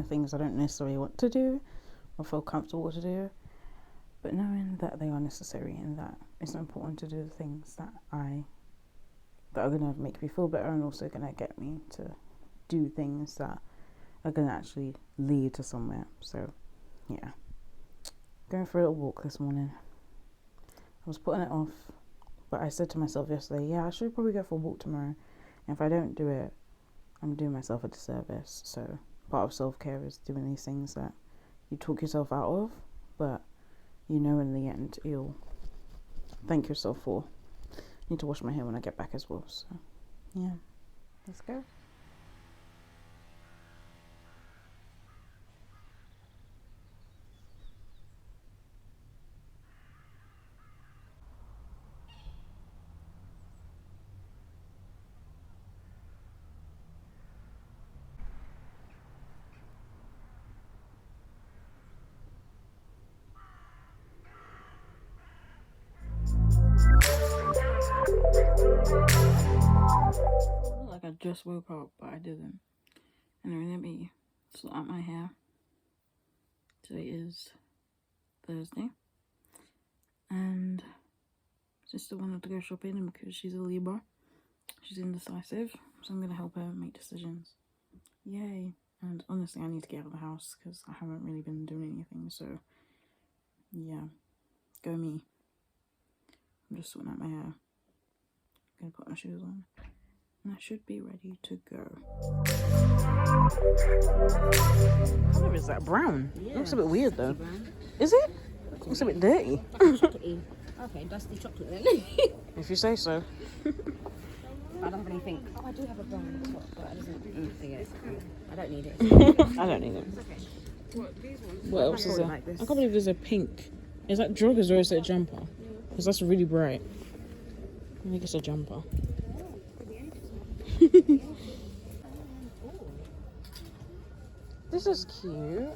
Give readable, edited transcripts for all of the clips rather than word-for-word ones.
Things I don't necessarily want to do or feel comfortable to do, but knowing that they are necessary and that it's important to do the things that are going to make me feel better and also going to get me to do things that are going to actually lead to somewhere. So yeah, going for a little walk this morning. I was putting it off, but I said to myself yesterday, yeah, I should probably go for a walk tomorrow, and if I don't do it, I'm doing myself a disservice. So part of self-care is doing these things that you talk yourself out of, but you know in the end you'll thank yourself for. I need to wash my hair when I get back as well. So yeah, let's go. I just woke up, but I didn't. And let me sort out my hair. Today is Thursday, and sister wanted to go shopping because she's a Libra. She's indecisive, so I'm gonna help her make decisions. Yay! And honestly, I need to get out of the house because I haven't really been doing anything. So yeah, go me. I'm just sorting out my hair. I'm gonna put my shoes on. And I should be ready to go. What color is that? Brown? Yeah, it looks a bit weird though. Brown. Is it? It looks a bit dirty. Chocolatey. Okay, dusty chocolate then. If you say so. I don't really think. Oh, I do have a brown top, but I don't think it's cool. I don't need it. I don't need it. What else is there? Like I can't believe there's a pink. Is that joggers or is it a jumper? Because that's really bright. I think it's a jumper. This is cute.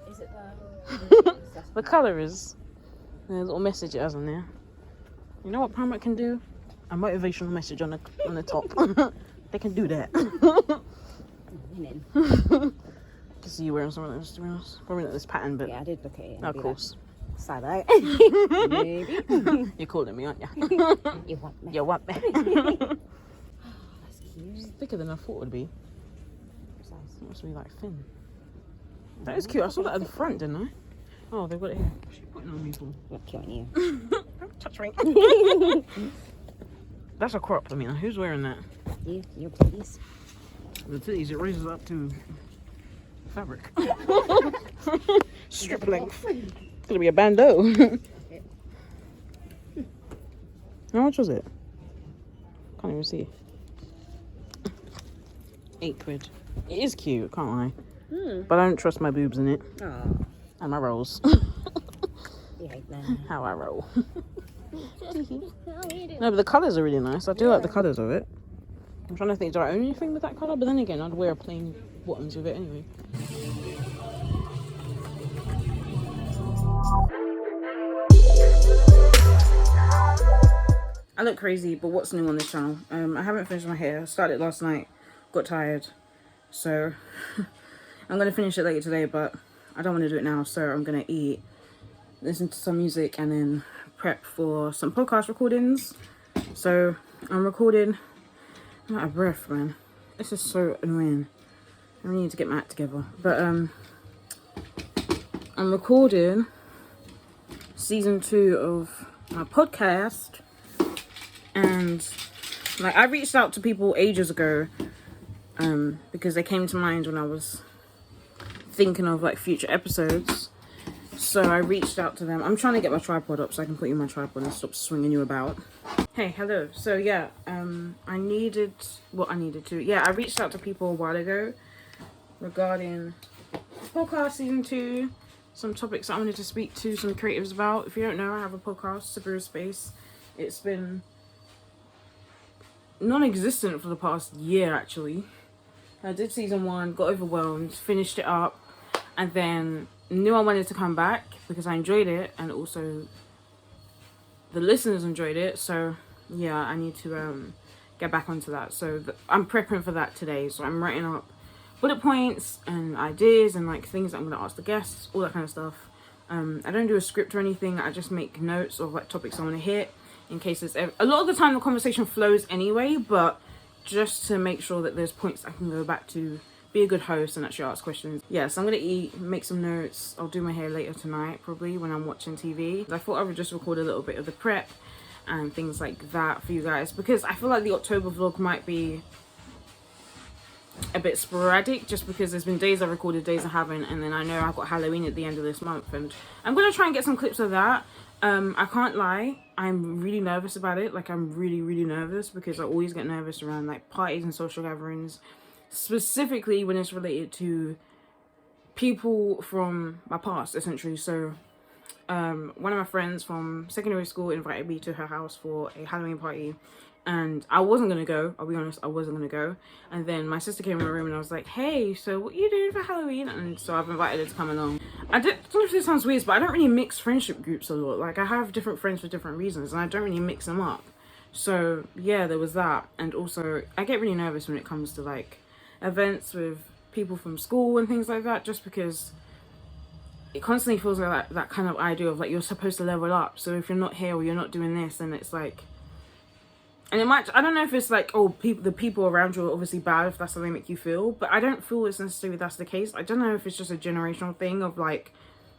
Is it the colour is. There's a little message it has on there. You know what Primark can do? A motivational message on the top. They can do that. Can see you wearing something like this, to be honest. Probably not this pattern, but yeah, I did look at it. of course. Side eye. Maybe. You're calling me, aren't you? You want me. You want me. That's cute. It's thicker than I thought it would be. Size. It must be like thin. That is cute. I saw that at the front, didn't I? Oh, they've got it here. What's she putting on me for? Not cute on you. Don't touch me. That's a crop, I mean. Who's wearing that? You, your titties. The titties, it raises up to fabric. Strip length. It's gonna be a bandeau. How much was it? Can't even see. £8. It is cute, can't lie. But I don't trust my boobs in it. Aww. And my rolls. You hate that. How I roll. No, but the colours are really nice. I do like the colours of it. I'm trying to think, do I own anything with that colour? But then again, I'd wear plain bottoms with it anyway. I look crazy, but what's new on this channel? I haven't finished my hair. I started last night, got tired. So, I'm going to finish it later today, but I don't want to do it now. So, I'm going to eat, listen to some music, and then prep for some podcast recordings. So, I'm recording. I'm out of breath, man. This is so annoying. I really need to get my act together. But, I'm recording season 2 of my podcast. And, like, I reached out to people ages ago. Because they came to mind when I was thinking of, like, future episodes. So I reached out to them. I'm trying to get my tripod up so I can put you on my tripod and stop swinging you about. Hey, hello. So yeah, I reached out to people a while ago regarding podcast season 2, some topics I wanted to speak to some creatives about. If you don't know, I have a podcast, Saabirah Space. It's been non-existent for the past year, actually. I did season 1, got overwhelmed, finished it up, and then knew I wanted to come back because I enjoyed it, and also the listeners enjoyed it. So yeah, I need to get back onto that. So I'm prepping for that today. So I'm writing up bullet points and ideas and like things that I'm gonna ask the guests, all that kind of stuff. I don't do a script or anything. I just make notes of like topics I want to hit in case it's a lot of the time the conversation flows anyway, but just to make sure that there's points I can go back to, be a good host and actually ask questions. Yeah, so I'm gonna eat, make some notes. I'll do my hair later tonight, probably when I'm watching TV. I thought I would just record a little bit of the prep and things like that for you guys, because I feel like the October vlog might be a bit sporadic, just because there's been days I recorded, days I haven't, and then I know I've got Halloween at the end of this month, and I'm gonna try and get some clips of that. I can't lie, I'm really nervous about it. Like, I'm really nervous, because I always get nervous around like parties and social gatherings, specifically when it's related to people from my past, essentially. So one of my friends from secondary school invited me to her house for a Halloween party, and I wasn't gonna go, I'll be honest, I wasn't gonna go. And then my sister came in my room and I was like, hey, so what are you doing for Halloween? And so I've invited her to come along. I don't know if this sounds weird, but I don't really mix friendship groups a lot. Like, I have different friends for different reasons, and I don't really mix them up. So yeah, there was that. And also, I get really nervous when it comes to like events with people from school and things like that, just because it constantly feels like that kind of idea of like you're supposed to level up. So if you're not here or you're not doing this, then it's like, and it might, I don't know if it's like, oh, the people around you are obviously bad if that's how they make you feel, but I don't feel it's necessarily that's the case. I don't know if it's just a generational thing of like,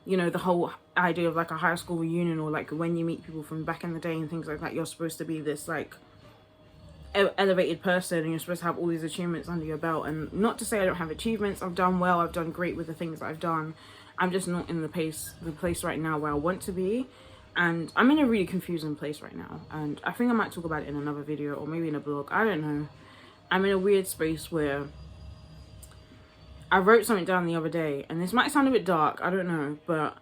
you know, the whole idea of like a high school reunion, or like when you meet people from back in the day and things like that, you're supposed to be this like elevated person and you're supposed to have all these achievements under your belt. And not to say I don't have achievements, I've done well, I've done great with the things that I've done. I'm just not in the place right now where I want to be, and I'm in a really confusing place right now, and I think I might talk about it in another video or maybe in a blog, I don't know. I'm in a weird space where I wrote something down the other day, and this might sound a bit dark, I don't know, but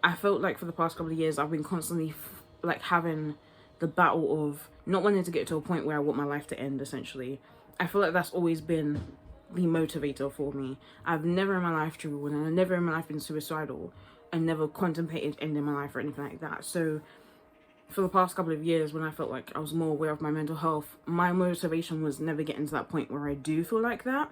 I felt like for the past couple of years I've been constantly like having the battle of not wanting to get to a point where I want my life to end, essentially. I feel like that's always been the motivator for me. I've never in my life dribbled, and I've never in my life been suicidal, and never contemplated ending my life or anything like that. So for the past couple of years, when I felt like I was more aware of my mental health, my motivation was never getting to that point where I do feel like that.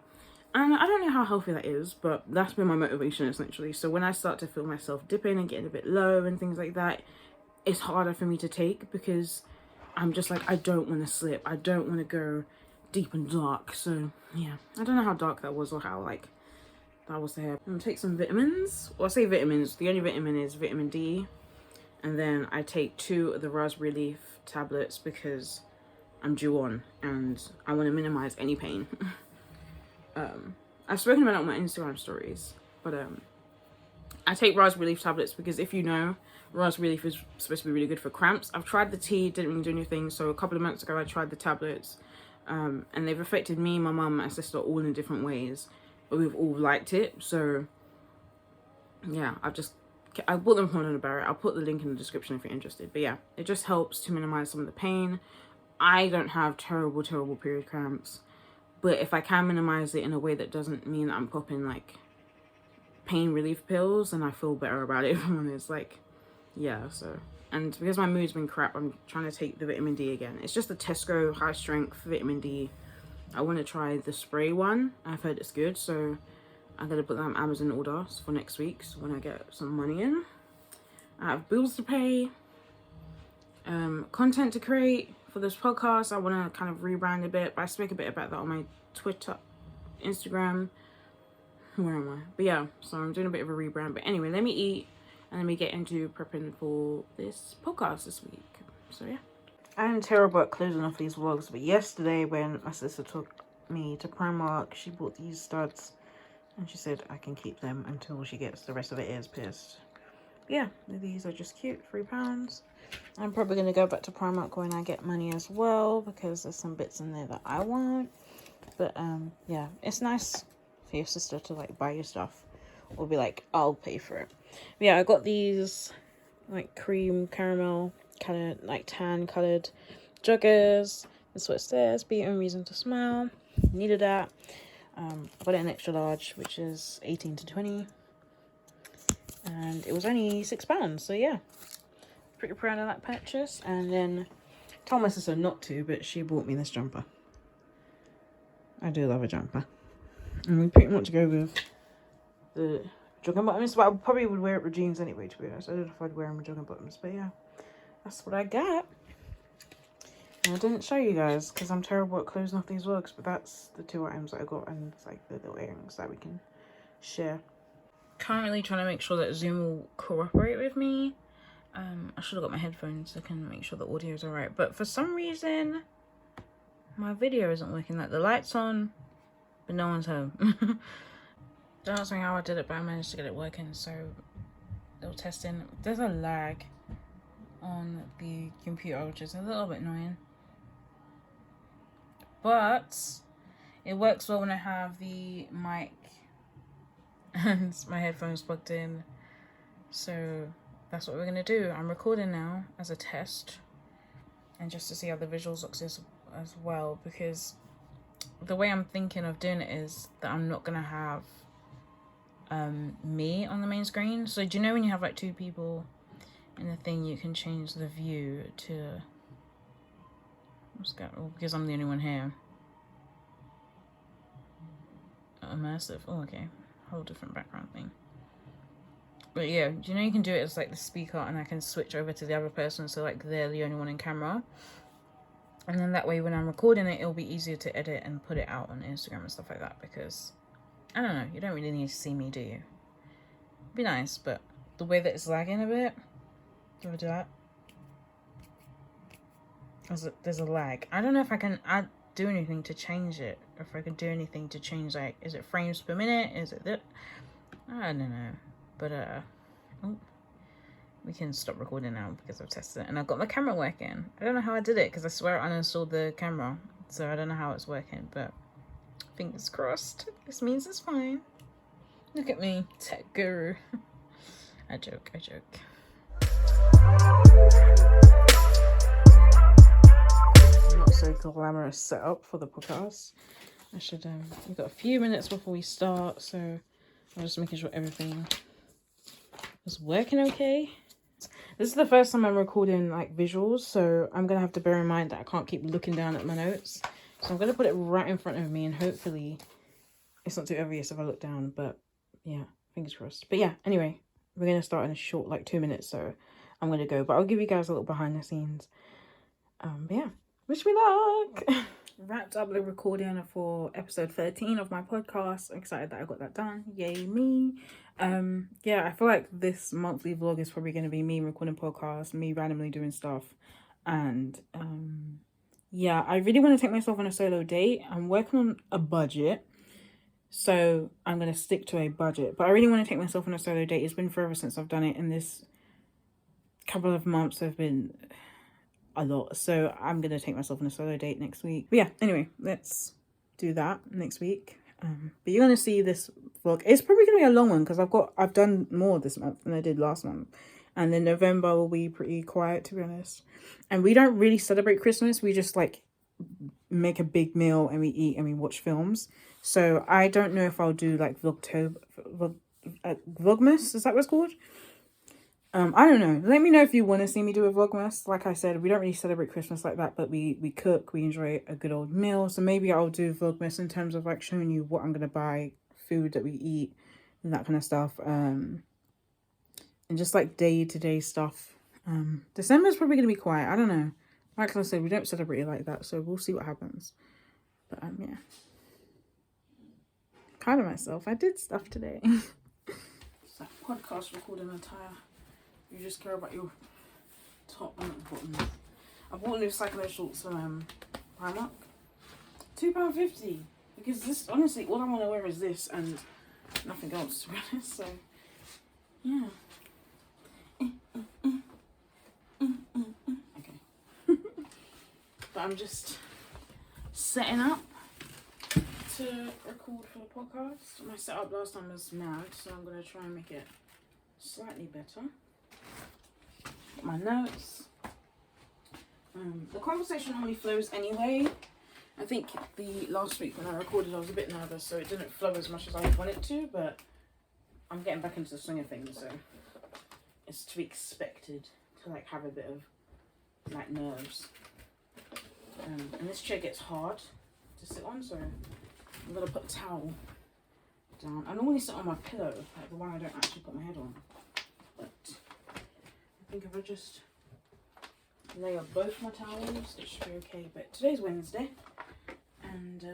And I don't know how healthy that is, but that's been my motivation, essentially. So when I start to feel myself dipping and getting a bit low and things like that, it's harder for me to take, because I'm just like, I don't want to slip, I don't want to go deep and dark. So yeah, I don't know how dark that was or how like that was there. I'm gonna take some vitamins. Well, I say vitamins, the only vitamin is vitamin D, and then I take 2 of the raspberry leaf tablets because I'm due on and I want to minimize any pain. I've spoken about it on my Instagram stories, but I take raspberry leaf tablets because, if you know, raspberry leaf is supposed to be really good for cramps. I've tried the tea, didn't really do anything, so a couple of months ago I tried the tablets, and they've affected me, my mum, my sister, all in different ways, but we've all liked it. So yeah, I bought them from London Barrett. I'll put the link in the description if you're interested. But yeah, it just helps to minimize some of the pain. I don't have terrible period cramps, but if I can minimize it in a way that doesn't mean that I'm popping like pain relief pills, and I feel better about it, if I'm honest. Like, yeah, so, and because my mood's been crap, I'm trying to take the vitamin D again. It's just the Tesco high strength vitamin D. I want to try the spray one. I've heard it's good, so I'm gonna put that on Amazon order for next week, so when I get some money in. I have bills to pay, content to create for this podcast. I want to kind of rebrand a bit, but I spoke a bit about that on my Twitter, Instagram, where am I? But yeah, so I'm doing a bit of a rebrand. But anyway, let me eat and let me get into prepping for this podcast this week. So yeah, I'm terrible at closing off these vlogs, but yesterday when my sister took me to Primark, she bought these studs and she said I can keep them until she gets the rest of the ears pierced. Yeah, these are just cute, £3. I'm probably going to go back to Primark when I get money as well, because there's some bits in there that I want. But yeah, it's nice for your sister to like buy you stuff or be like, I'll pay for it. But yeah, I got these like cream caramel colored, like tan colored joggers. That's what it says, be your own reason to smile. Needed that. I got it in extra large, which is 18 to 20, and it was only £6. So yeah, pretty proud of that purchase. And then told my sister not to, but she bought me this jumper. I do love a jumper, and we pretty much go with the jogging bottoms, but I probably would wear it with jeans anyway, to be honest. I don't know if I'd wear them with jogging bottoms, but yeah, that's what I got. And I didn't show you guys because I'm terrible at closing off these vlogs, but that's the 2 items that I got, and it's like the little earrings that we can share. Currently trying to make sure that Zoom will cooperate with me. I should have got my headphones so I can make sure the audio is alright, but for some reason my video isn't working. Like the light's on, but no one's home. Don't ask me how I did it, but I managed to get it working. So little testing. There's a lag on the computer, which is a little bit annoying, but it works well when I have the mic and my headphones plugged in. So that's what we're gonna do. I'm recording now as a test, and just to see how the visuals looks as well, because the way I'm thinking of doing it is that I'm not gonna have me on the main screen. So do you know when you have like 2 people in the thing, you can change the view to, because I'm the only one here, immersive. Oh, okay, whole different background thing. But yeah, do you know you can do it as like the speaker, and I can switch over to the other person, so like they're the only one in camera, and then that way when I'm recording it, it'll be easier to edit and put it out on Instagram and stuff like that, because I don't know, you don't really need to see me, do you? It'd be nice, but the way that it's lagging a bit, do you ever do that? There's a lag. I don't know if I can do anything to change it, or if I can do anything to change, like, is it frames per minute, is it that? I don't know. But oh, we can stop recording now because I've tested it and I've got my camera working. I don't know how I did it because I swear I uninstalled the camera, so I don't know how it's working, but fingers crossed. This means it's fine. Look at me, tech guru. I joke. Not so glamorous setup for the podcast. I should we've got a few minutes before we start, so I'm just making sure everything is working okay. This is the first time I'm recording like visuals, so I'm gonna have to bear in mind that I can't keep looking down at my notes. So I'm gonna put it right in front of me, and hopefully it's not too obvious if I look down, but yeah, fingers crossed. But yeah, anyway, we're gonna start in a short, like 2 minutes, so I'm gonna go, but I'll give you guys a little behind the scenes. But yeah, wish me luck. Wrapped up the recording for episode 13 of my podcast. I'm excited that I got that done. Yay me. Yeah, I feel like this monthly vlog is probably going to be me recording podcasts, me randomly doing stuff, and yeah, I really want to take myself on a solo date. I'm working on a budget, so I'm going to stick to a budget, but I really want to take myself on a solo date. It's been forever since I've done it, and this couple of months have been a lot, so I'm gonna take myself on a solo date next week. But yeah, anyway, let's do that next week. But you're gonna see this vlog. It's probably gonna be a long one because I've done more this month than I did last month, and then November will be pretty quiet, to be honest. And we don't really celebrate Christmas. We just like make a big meal and we eat and we watch films. So I don't know if I'll do like Vlogmas. Is that what it's called? I don't know. Let me know if you want to see me do a Vlogmas. Like I said, we don't really celebrate Christmas like that, but we cook, we enjoy a good old meal. So maybe I'll do Vlogmas in terms of like showing you what I'm going to buy, food that we eat, and that kind of stuff. And just like day-to-day stuff. December's probably going to be quiet. I don't know. Like I said, we don't celebrate it like that, so we'll see what happens. But yeah. Proud of myself. I did stuff today. It's like podcast recording attire. You just care about your top and bottoms. I bought new cycling shorts from Primark. £2.50. Because this, honestly, all I want to wear is this and nothing else, to be honest. So, yeah. Okay. But I'm just setting up to record for the podcast. My setup last time was mad, so I'm going to try and make it slightly better. Got my notes. The conversation normally flows anyway. I think the last week when I recorded I was a bit nervous, so it didn't flow as much as I wanted to, but I'm getting back into the swing of things, so it's to be expected to like have a bit of like nerves. And this chair gets hard to sit on, so I'm gonna put a towel down. I normally sit on my pillow, like the one I don't actually put my head on, but I think if I just lay up both my towels, it should be okay. But today's Wednesday, and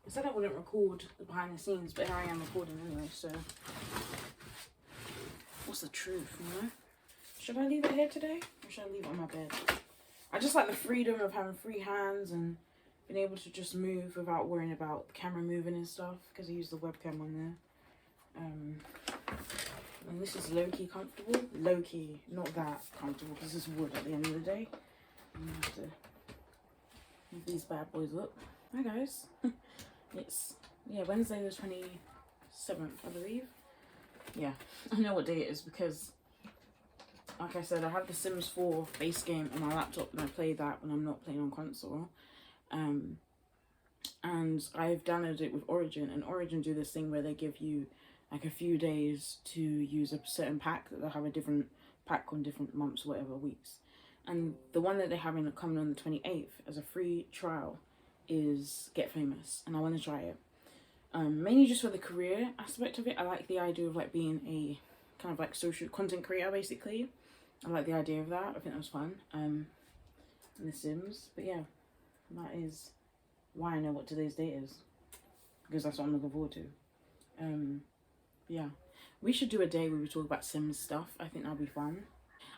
I said I wouldn't record the behind the scenes, but here I am recording anyway, so what's the truth, you know? Should I leave it here today, or should I leave it on my bed? I just like the freedom of having free hands and being able to just move without worrying about the camera moving and stuff, because I use the webcam on there. And this is low-key comfortable. Low-key, not that comfortable, because this is wood at the end of the day. I'm gonna have to move these bad boys up. Hi guys. It's, yeah, Wednesday the 27th, I believe. Yeah, I know what day it is because, like I said, I have the Sims 4 base game on my laptop and I play that when I'm not playing on console. And I've downloaded it with Origin, and Origin do this thing where they give you like a few days to use a certain pack. That they'll have a different pack on different months, whatever, weeks. And the one that they're having coming on the 28th as a free trial is Get Famous, and I want to try it. Mainly just for the career aspect of it. I like the idea of like being a kind of like social content creator, basically. I like the idea of that. I think that was fun. In The Sims. But yeah, that is why I know what today's date is, because that's what I'm looking forward to. Yeah, we should do a day where we talk about Sims stuff. I think that'll be fun.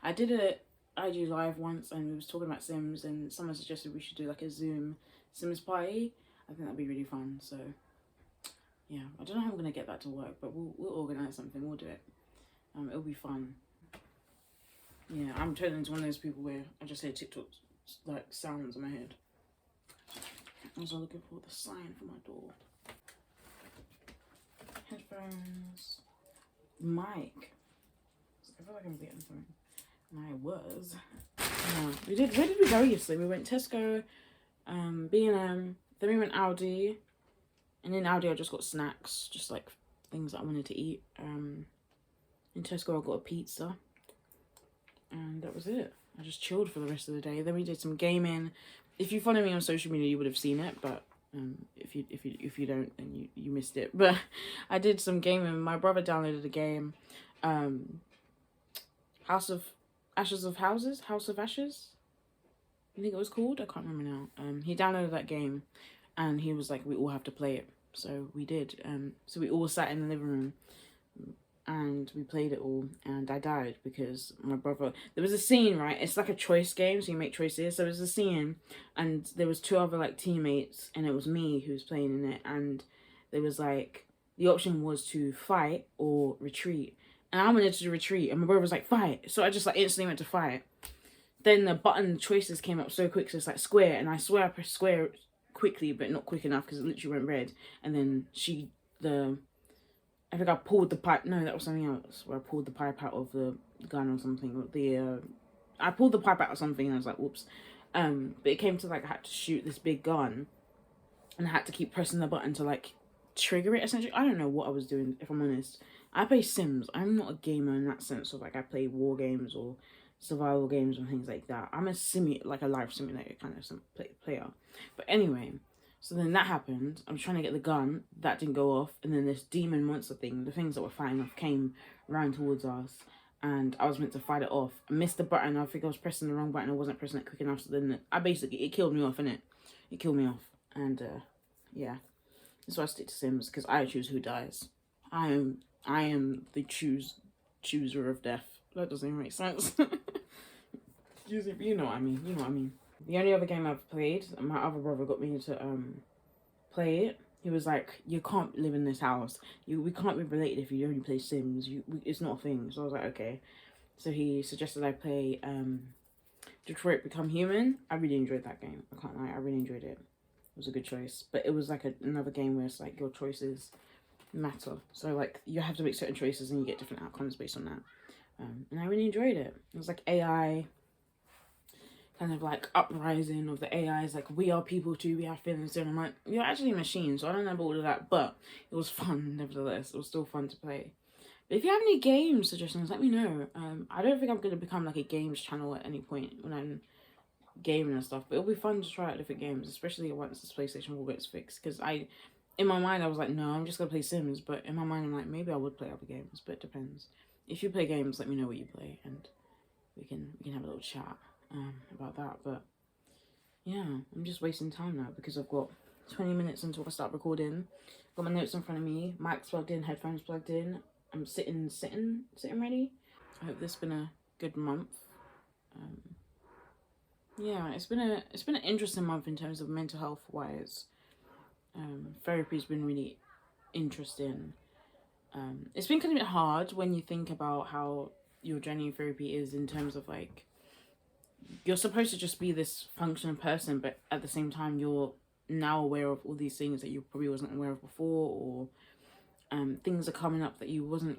I did a IG live once and we was talking about Sims, and someone suggested we should do like a Zoom Sims party. I think that'd be really fun. So yeah, I don't know how I'm gonna get that to work, but we'll organize something. We'll do it. It'll be fun. Yeah, I'm turning into one of those people where I just hear TikTok like sounds in my head. I was looking for the sign for my door. Headphones. Mic. I feel like I'm getting something. And I was. Where did we go yesterday? We went Tesco, B&M, then we went Aldi, and in Aldi I just got snacks, just like things that I wanted to eat. In Tesco I got a pizza, and that was it. I just chilled for the rest of the day. Then we did some gaming. If you follow me on social media, you would have seen it, but if you don't, then you missed it. But I did some gaming. My brother downloaded a game, House of Ashes. I think it was called. I can't remember now. He downloaded that game, and he was like, we all have to play it. So we did. So we all sat in the living room, and we played it all, and I died because my brother, there was a scene, right? It's like a choice game, so you make choices. So there was a scene, and there was two other like teammates, and it was me who was playing in it, and there was like, the option was to fight or retreat, and I wanted to retreat, and my brother was like, fight. So I just like instantly went to fight. Then the button choices came up so quick, so it's like square, and I swear I pressed square quickly, but not quick enough because it literally went red, and then I think I pulled the pipe. No, that was something else. Where I pulled the pipe out of the gun or something. I pulled the pipe out of something and I was like, whoops. But it came to like I had to shoot this big gun, and I had to keep pressing the button to like trigger it. Essentially, I don't know what I was doing, if I'm honest. I play Sims. I'm not a gamer in that sense of like I play war games or survival games and things like that. I'm like a life simulator kind of player. But anyway. So then that happened. I'm trying to get the gun. That didn't go off. And then this demon monster thing, the things that were fighting off, came round towards us. And I was meant to fight it off. I missed the button. I think I was pressing the wrong button. I wasn't pressing it quick enough. So then it killed me off, innit? It killed me off. And yeah. That's why I stick to Sims, because I choose who dies. I am the chooser of death. That doesn't even make sense. You know what I mean. The only other game I've played, my other brother got me to play it. He was like, you can't live in this house. We can't be related if you only play Sims. It's not a thing. So I was like, okay. So he suggested I play Detroit Become Human. I really enjoyed that game. I can't lie, I really enjoyed it. was a good choice. But it was like another game where it's like your choices matter. So like you have to make certain choices and you get different outcomes based on that. And I really enjoyed it. It was like AI, kind of like uprising of the AIs, like we are people too, we have feelings too. And I'm like, you're actually a machine, so I don't know about all of that, but it was fun nevertheless. It was still fun to play. But if you have any game suggestions, let me know. I don't think I'm going to become like a games channel at any point when I'm gaming and stuff, but it'll be fun to try out different games, especially once this PlayStation 4 gets fixed, because in my mind I was like, no, I'm just going to play Sims, but in my mind I'm like, maybe I would play other games, but it depends. If you play games, let me know what you play, and we can have a little chat about that. But yeah, I'm just wasting time now because I've got 20 minutes until I start recording. Got my notes in front of me, mic's plugged in, headphones plugged in. I'm sitting ready. I hope this has been a good month. Yeah, it's been an interesting month in terms of mental health wise. Therapy's been really interesting. It's been kind of hard when you think about how your journey in therapy is, in terms of like, you're supposed to just be this functioning person, but at the same time you're now aware of all these things that you probably wasn't aware of before, or things are coming up that you wasn't,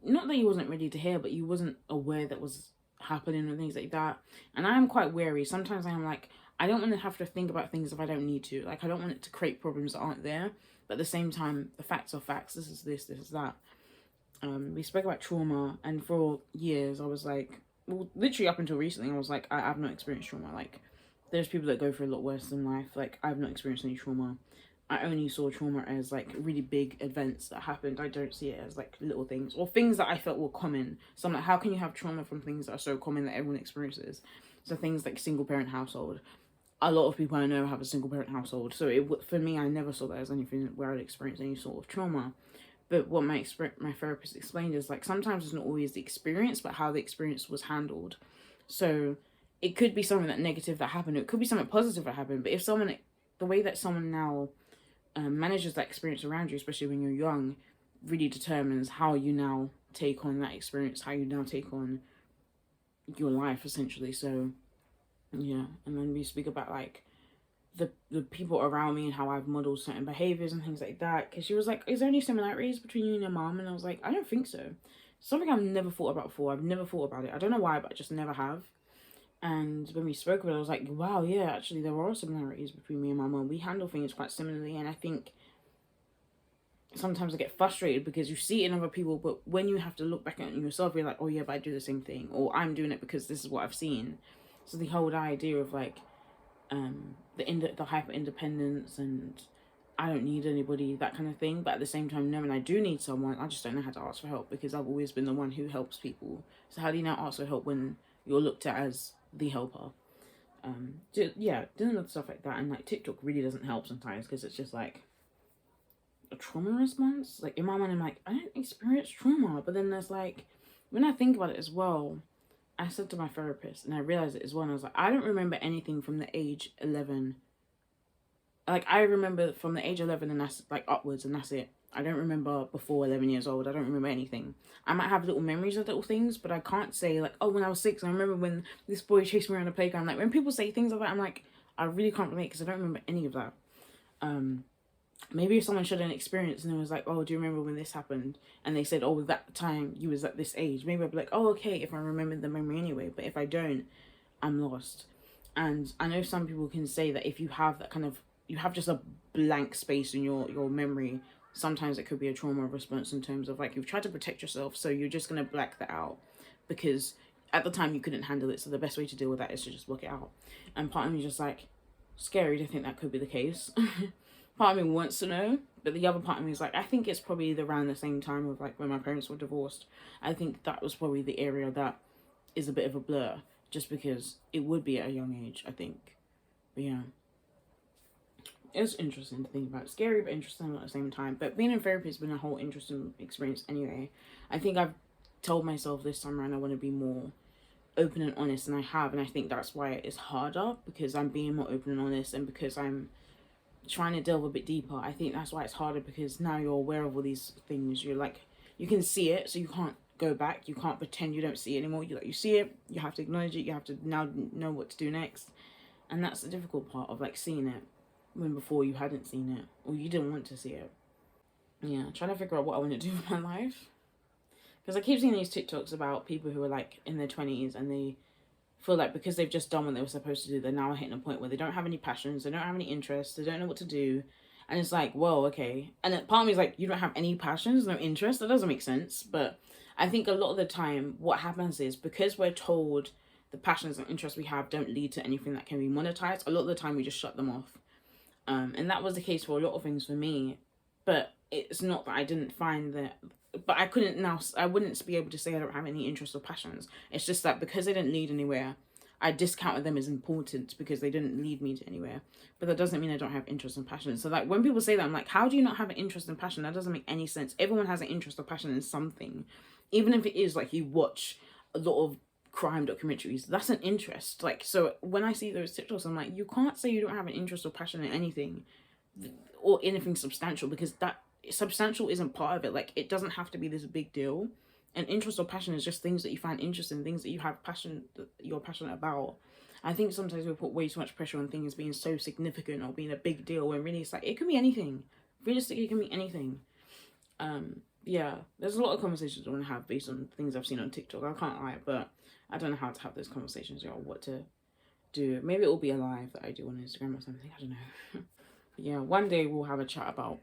not that you wasn't ready to hear, but you wasn't aware that was happening and things like that. And I am quite wary. Sometimes I am like, I don't want to have to think about things if I don't need to. Like, I don't want it to create problems that aren't there. But at the same time, the facts are facts. This is this, this is that. We spoke about trauma, and for years I was like, well, literally up until recently, I was like, I've not experienced trauma. Like, there's people that go through a lot worse in life. Like, I've not experienced any trauma. I only saw trauma as like really big events that happened. I don't see it as like little things or things that I felt were common. So I'm like, how can you have trauma from things that are so common that everyone experiences? So things like single parent household. A lot of people I know have a single parent household. So for me, I never saw that as anything where I'd experienced any sort of trauma. But what my therapist explained is like, sometimes it's not always the experience, but how the experience was handled. So it could be something that negative that happened. It could be something positive that happened. But if someone, the way that someone now manages that experience around you, especially when you're young, really determines how you now take on that experience, how you now take on your life, essentially. So yeah, and then we speak about like the people around me and how I've modeled certain behaviors and things like that, because she was like, is there any similarities between you and your mom? And I was like, I don't think so. Something I've never thought about before. I've never thought about it. I don't know why, but I just never have. And when we spoke about it, I was like, wow, yeah, actually there are similarities between me and my mum. We handle things quite similarly, and I think sometimes I get frustrated because you see it in other people, but when you have to look back at it yourself, you're like, oh yeah, but I do the same thing, or I'm doing it because this is what I've seen. So the whole idea of like the hyper independence and I don't need anybody, that kind of thing, but at the same time knowing I do need someone, I just don't know how to ask for help because I've always been the one who helps people. So how do you now ask for help when you're looked at as the helper? Yeah, doing other stuff like that. And like TikTok really doesn't help sometimes because it's just like a trauma response. Like in my mind I'm like, I don't experience trauma, but then there's like, when I think about it as well, I said to my therapist, and I realized it as well, and I was like, I don't remember anything from the age 11. Like, I remember from the age 11 and that's like upwards, and that's it. I don't remember before 11 years old. I don't remember anything. I might have little memories of little things, but I can't say like, oh, when I was 6, I remember when this boy chased me around the playground. Like, when people say things like that, I'm like, I really can't relate because I don't remember any of that. Maybe if someone shared an experience and it was like, oh, do you remember when this happened? And they said, oh, that time you was at this age. Maybe I'd be like, oh, okay, if I remember the memory anyway. But if I don't, I'm lost. And I know some people can say that if you have that kind of, you have just a blank space in your memory, sometimes it could be a trauma response in terms of like, you've tried to protect yourself, so you're just going to black that out because at the time you couldn't handle it. So the best way to deal with that is to just block it out. And part of me is just like, scary to think that could be the case. Part of me wants to know, but the other part of me is like, I think it's probably around the same time of like when my parents were divorced. I think that was probably the area that is a bit of a blur, just because it would be at a young age, I think. But yeah, it's interesting to think about. Scary but interesting at the same time. But being in therapy has been a whole interesting experience anyway. I think I've told myself this time around I want to be more open and honest, and I have, and I think that's why it's harder, because I'm being more open and honest, and because I'm trying to delve a bit deeper. I think that's why it's harder, because now you're aware of all these things. You're like, you can see it, so you can't go back. You can't pretend you don't see it anymore. You see it, you have to acknowledge it, you have to now know what to do next. And that's the difficult part of like seeing it when before you hadn't seen it or you didn't want to see it. Yeah, trying to figure out what I want to do with my life. Because I keep seeing these TikToks about people who are like in their 20s and they feel like because they've just done what they were supposed to do, they're now hitting a point where they don't have any passions, they don't have any interests, they don't know what to do. And it's like, whoa, okay. And then part of me is like, you don't have any passions, no interest? That doesn't make sense. But I think a lot of the time what happens is because we're told the passions and interests we have don't lead to anything that can be monetized, a lot of the time we just shut them off. And that was the case for a lot of things for me. But it's not that I didn't find that, but I wouldn't be able to say I don't have any interests or passions. It's just that because they didn't lead anywhere, I discounted them as important because they didn't lead me to anywhere. But that doesn't mean I don't have interest and passion. So like when people say that, I'm like, how do you not have an interest and passion? That doesn't make any sense. Everyone has an interest or passion in something. Even if it is like you watch a lot of crime documentaries, that's an interest. Like, so when I see those TikToks, I'm like, you can't say you don't have an interest or passion in anything or anything substantial, because that substantial isn't part of it. Like, it doesn't have to be this big deal. And interest or passion is just things that you find interesting, things that you have passion, that you're passionate about. I think sometimes we put way too much pressure on things being so significant or being a big deal when really it's like, it can be anything. Realistically, it can be anything. Yeah, there's a lot of conversations I want to have based on things I've seen on TikTok. I can't lie, but I don't know how to have those conversations or what to do. Maybe it will be a live that I do on Instagram or something. I don't know. Yeah, one day we'll have a chat about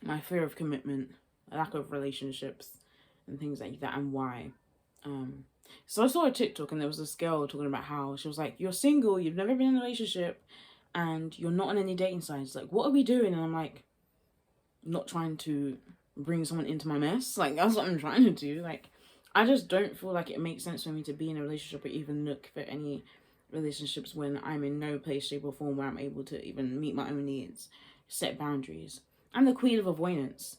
my fear of commitment, lack of relationships, and things like that, and why. So I saw a TikTok and there was this girl talking about how she was like, you're single, you've never been in a relationship, and you're not on any dating sites. Like, what are we doing? And I'm like, not trying to bring someone into my mess. Like, that's what I'm trying to do. Like, I just don't feel like it makes sense for me to be in a relationship or even look for any relationships when I'm in no place, shape, or form where I'm able to even meet my own needs, set boundaries. I'm the queen of avoidance.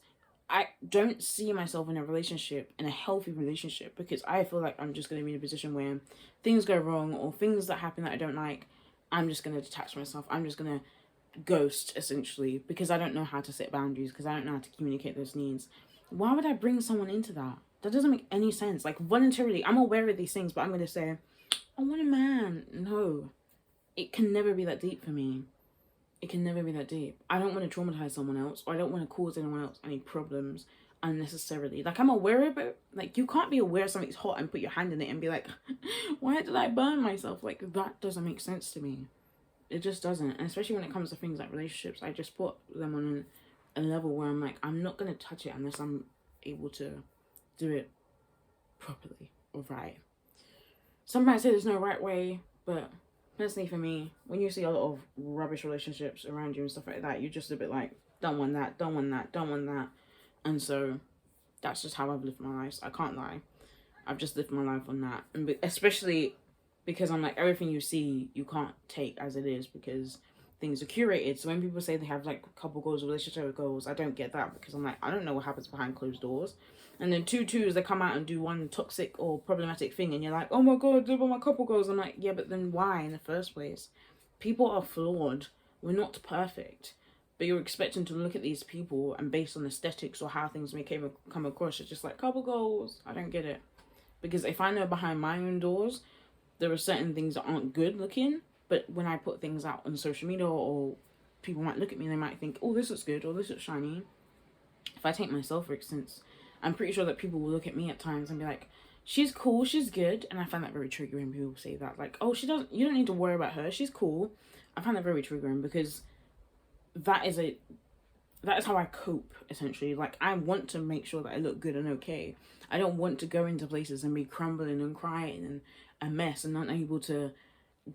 I don't see myself in a relationship, in a healthy relationship, because I feel like I'm just going to be in a position where things go wrong or things that happen that I don't like, I'm just going to detach myself. I'm just going to ghost, essentially, because I don't know how to set boundaries, because I don't know how to communicate those needs. Why would I bring someone into that? That doesn't make any sense. Like, voluntarily, I'm aware of these things, but I'm going to say, I want a man. No. It can never be that deep for me. It can never be that deep. I don't want to traumatize someone else, or I don't want to cause anyone else any problems unnecessarily. Like, I'm aware of it. Like, you can't be aware something's hot and put your hand in it and be like, why did I burn myself? Like, that doesn't make sense to me. It just doesn't. And especially when it comes to things like relationships, I just put them on a level where I'm like, I'm not going to touch it unless I'm able to do it properly or right. Some might say there's no right way, but personally for me, when you see a lot of rubbish relationships around you and stuff like that, you're just a bit like, don't want that, don't want that, don't want that. And so that's just how I've lived my life. So I can't lie. I've just lived my life on that. And especially because I'm like, everything you see, you can't take as it is, because things are curated. So when people say they have like couple goals, relationship goals, I don't get that, because I'm like, I don't know what happens behind closed doors. And then two twos, they come out and do one toxic or problematic thing, and you're like, oh my god, they're my couple goals. I'm like, yeah, but then why in the first place? People are flawed. We're not perfect. But you're expecting to look at these people and based on aesthetics or how things may come across, it's just like, couple goals. I don't get it. Because if I know behind my own doors, there are certain things that aren't good looking, but when I put things out on social media, or people might look at me and they might think, oh, this looks good, or this looks shiny. If I take myself, for instance, I'm pretty sure that people will look at me at times and be like, she's cool, she's good. And I find that very triggering when people say that. Like, oh, you don't need to worry about her, she's cool. I find that very triggering, because that is how I cope, essentially. Like, I want to make sure that I look good and okay. I don't want to go into places and be crumbling and crying and a mess and not able to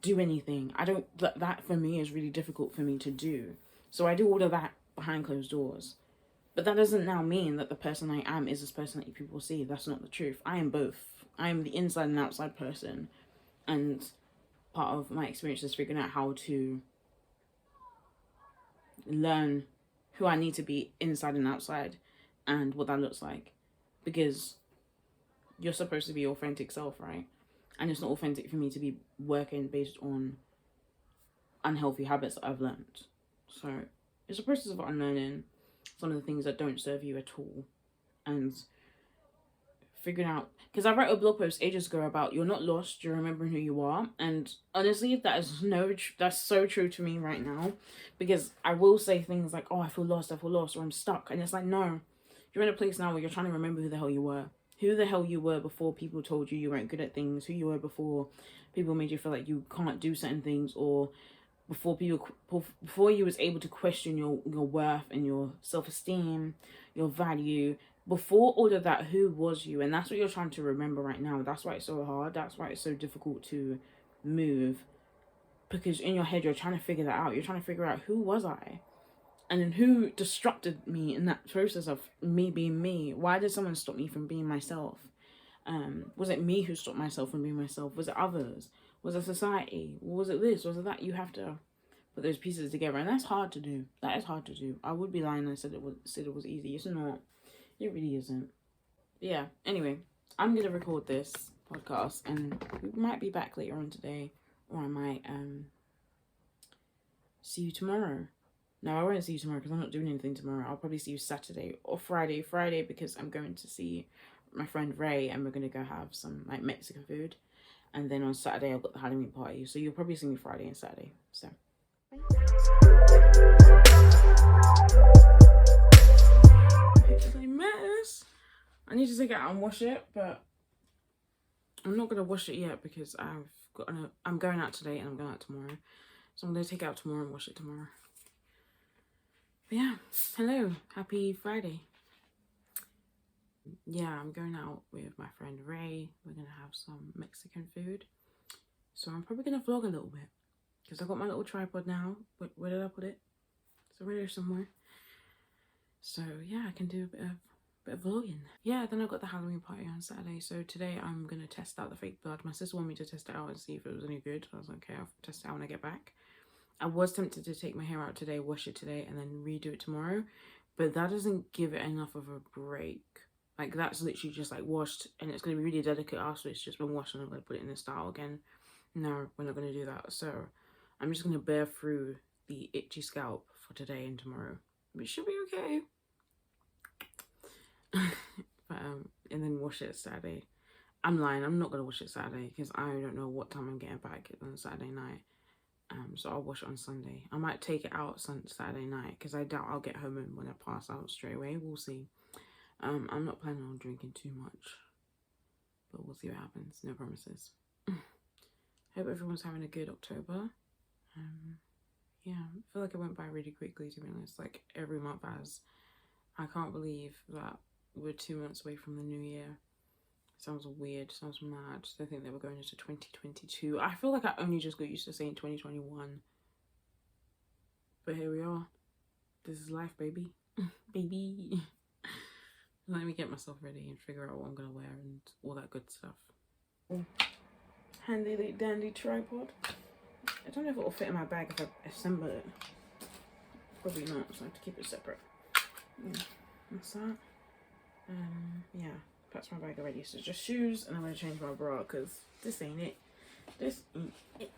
do anything. That for me is really difficult for me to do. So I do all of that behind closed doors. But that doesn't now mean that the person I am is this person that people see. That's not the truth. I am both. I am the inside and outside person. And part of my experience is figuring out how to learn who I need to be inside and outside and what that looks like. Because you're supposed to be your authentic self, right? And it's not authentic for me to be working based on unhealthy habits that I've learned. So it's a process of unlearning some of the things that don't serve you at all, and figuring out, because I wrote a blog post ages ago about you're not lost, you're remembering who you are. And honestly, that's so true to me right now, because I will say things like, oh, I feel lost, or I'm stuck. And it's like, no, you're in a place now where you're trying to remember who the hell you were. Who the hell you were before people told you weren't good at things. Who you were before people made you feel like you can't do certain things, or before you was able to question your worth and your self-esteem, your value. Before all of that, who was you? And that's what you're trying to remember right now. That's why it's so hard. That's why it's so difficult to move, because in your head you're trying to figure that out. You're trying to figure out, who was I? And then who disrupted me in that process of me being me? Why did someone stop me from being myself? Was it me who stopped myself from being myself? Was it others? Was it society? Was it this? Was it that? You have to put those pieces together, and that's hard to do. That is hard to do. I would be lying if I said it was easy. It's not. It really isn't. But yeah. Anyway, I'm gonna record this podcast, and we might be back later on today, or I might see you tomorrow. No, I won't see you tomorrow because I'm not doing anything tomorrow. I'll probably see you Saturday or Friday. Friday because I'm going to see my friend Ray, and we're gonna go have some like Mexican food. And then on Saturday I've got the Halloween party, so you'll probably see me Friday and Saturday. So. It's a mess. I need to take it out and wash it, but I'm not gonna wash it yet because I'm going out today and I'm going out tomorrow, so I'm gonna take it out tomorrow and wash it tomorrow. But yeah, hello, happy Friday. Yeah, I'm going out with my friend Ray. We're gonna have some Mexican food, so I'm probably gonna vlog a little bit because I've got my little tripod now. Where did I put it? It's over there somewhere. So yeah, I can do a bit of vlogging. Yeah, then I've got the Halloween party on Saturday, so today I'm gonna test out the fake blood. My sister wanted me to test it out and see if it was any good. I was like, okay, I'll test it out when I get back. I was tempted to take my hair out today, wash it today, and then redo it tomorrow, but that doesn't give it enough of a break. Like, that's literally just like washed, and it's going to be really delicate after it's just been washed, and I'm going to put it in the style again. No, we're not going to do that. So I'm just going to bear through the itchy scalp for today and tomorrow. It should be okay. But and then wash it Saturday. I'm lying, I'm not going to wash it Saturday because I don't know what time I'm getting back on Saturday night. So I'll wash it on Sunday. I might take it out Saturday night because I doubt I'll get home and when I pass out straight away. We'll see. I'm not planning on drinking too much, but we'll see what happens. No promises. Hope everyone's having a good October. Yeah, I feel like it went by really quickly, to be honest. Like, every month has. I can't believe that we're 2 months away from the new year. Sounds weird, sounds mad. I think they were going into 2022. I feel like I only just got used to saying 2021. But here we are. This is life, baby. Baby. Let me get myself ready and figure out what I'm going to wear and all that good stuff. Handy dandy tripod. I don't know if it will fit in my bag if I assemble it. Probably not, so I have to keep it separate. Yeah, that's that. Yeah, that's my bag already. So just shoes, and I'm going to change my bra because this ain't it. This ain't it.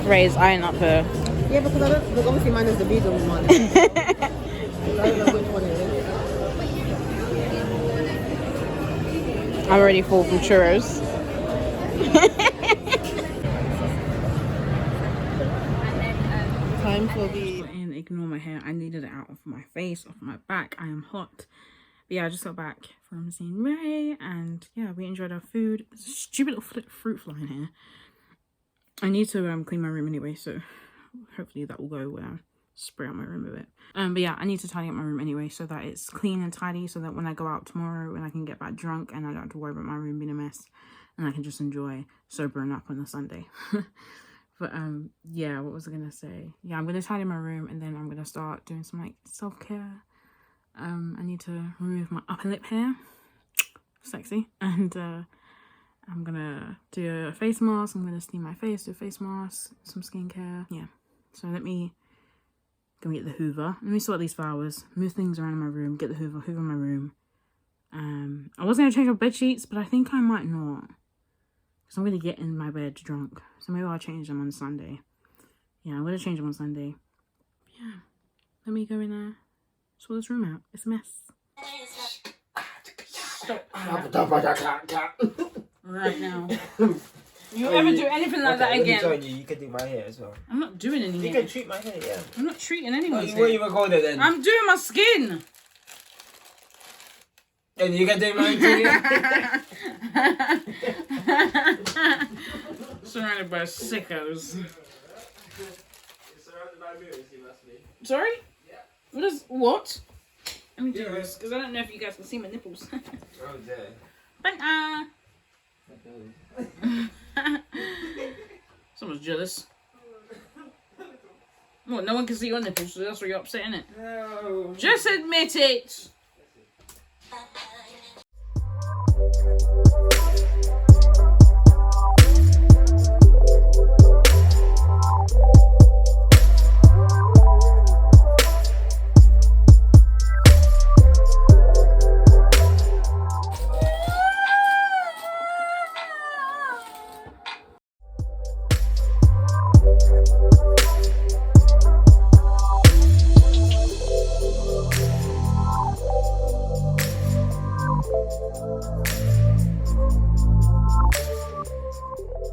Ray's eyeing up her. Yeah, because I don't. Because obviously mine is the vegan one. I don't know which one it is. I'm already full from churros. Time for the. In my hair. I needed it out of my face, off my back. I am hot. But yeah, I just got back from seeing Ray, and yeah, we enjoyed our food. There's a stupid little fruit fly in here. I need to clean my room anyway, so hopefully that will go spray out my room a bit. But yeah, I need to tidy up my room anyway so that it's clean and tidy, so that when I go out tomorrow and I can get back drunk and I don't have to worry about my room being a mess, and I can just enjoy sobering up on a Sunday. But yeah, what was I gonna say? Yeah, I'm gonna tidy my room, and then I'm gonna start doing some like self-care. I need to remove my upper lip hair, sexy, and I'm gonna do a face mask. I'm gonna steam my face, do a face mask, some skincare. Yeah, so let me go get the Hoover. Let me sort these flowers, move things around in my room, get the Hoover my room. I was gonna change my bed sheets, but I think I might not, because I'm gonna get in my bed drunk. So maybe I'll change them on Sunday. Yeah, I'm gonna change them on Sunday. Yeah, let me go in there, sort this room out. It's a mess. Right now. You ever do anything like that again? You can do my hair as well. I'm not doing anything. You can treat my hair, yeah. I'm not treating anyone's hair. What are you recording then? I'm doing my skin. And you can do mine too. Surrounded by sickos. Surrounded by mirrors, you must be. Sorry? Yeah. What? Let me do this, because I don't know if you guys can see my nipples. Oh dear. Bye. Someone's jealous. What, no one can see your nipples, so that's why you're upset, innit? No. Just admit it!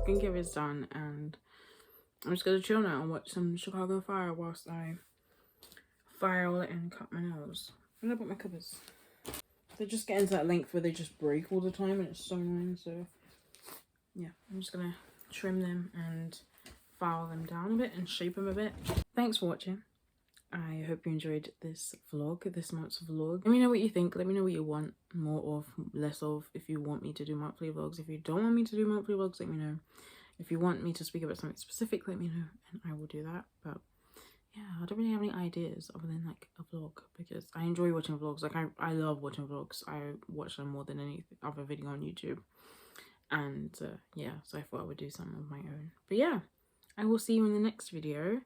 Skincare is done, and I'm just gonna chill now and watch some Chicago Fire whilst I file and cut my nails. Where did I put my covers? They're just getting to that length where they just break all the time, and it's so annoying. So yeah, I'm just gonna trim them and file them down a bit and shape them a bit. Thanks for watching. I hope you enjoyed this vlog, this month's vlog. Let me know what you think. Let me know what you want more of, less of. If you want me to do monthly vlogs. If you don't want me to do monthly vlogs, let me know. If you want me to speak about something specific, let me know, and I will do that. But yeah, I don't really have any ideas other than like a vlog, because I enjoy watching vlogs. Like I love watching vlogs. I watch them more than any other video on YouTube. And yeah, so I thought I would do some of my own. But yeah, I will see you in the next video.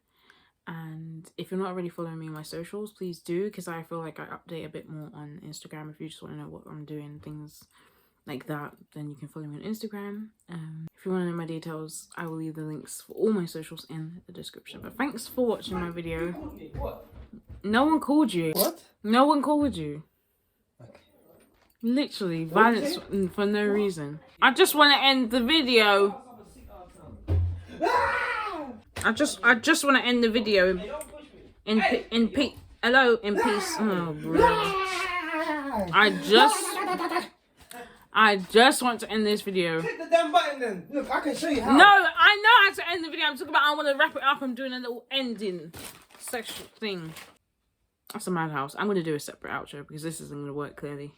And if you're not already following me on my socials, please do, because I feel like I update a bit more on Instagram. If you just want to know what I'm doing, things like that, then you can follow me on Instagram. If you want to know my details, I will leave the links for all my socials in the description. But thanks for watching my video. What? No one called you. What? No one called you. Okay. Literally violence for no reason. I just want to end the video. I just want to end the video in peace. Hello, in peace. Oh, bro. I just want to end this video. Hit the damn button then. Look, I can show you how. No, I know how to end the video. I'm talking about I want to wrap it up. I'm doing a little ending section thing. That's a madhouse. I'm going to do a separate outro because this isn't going to work clearly.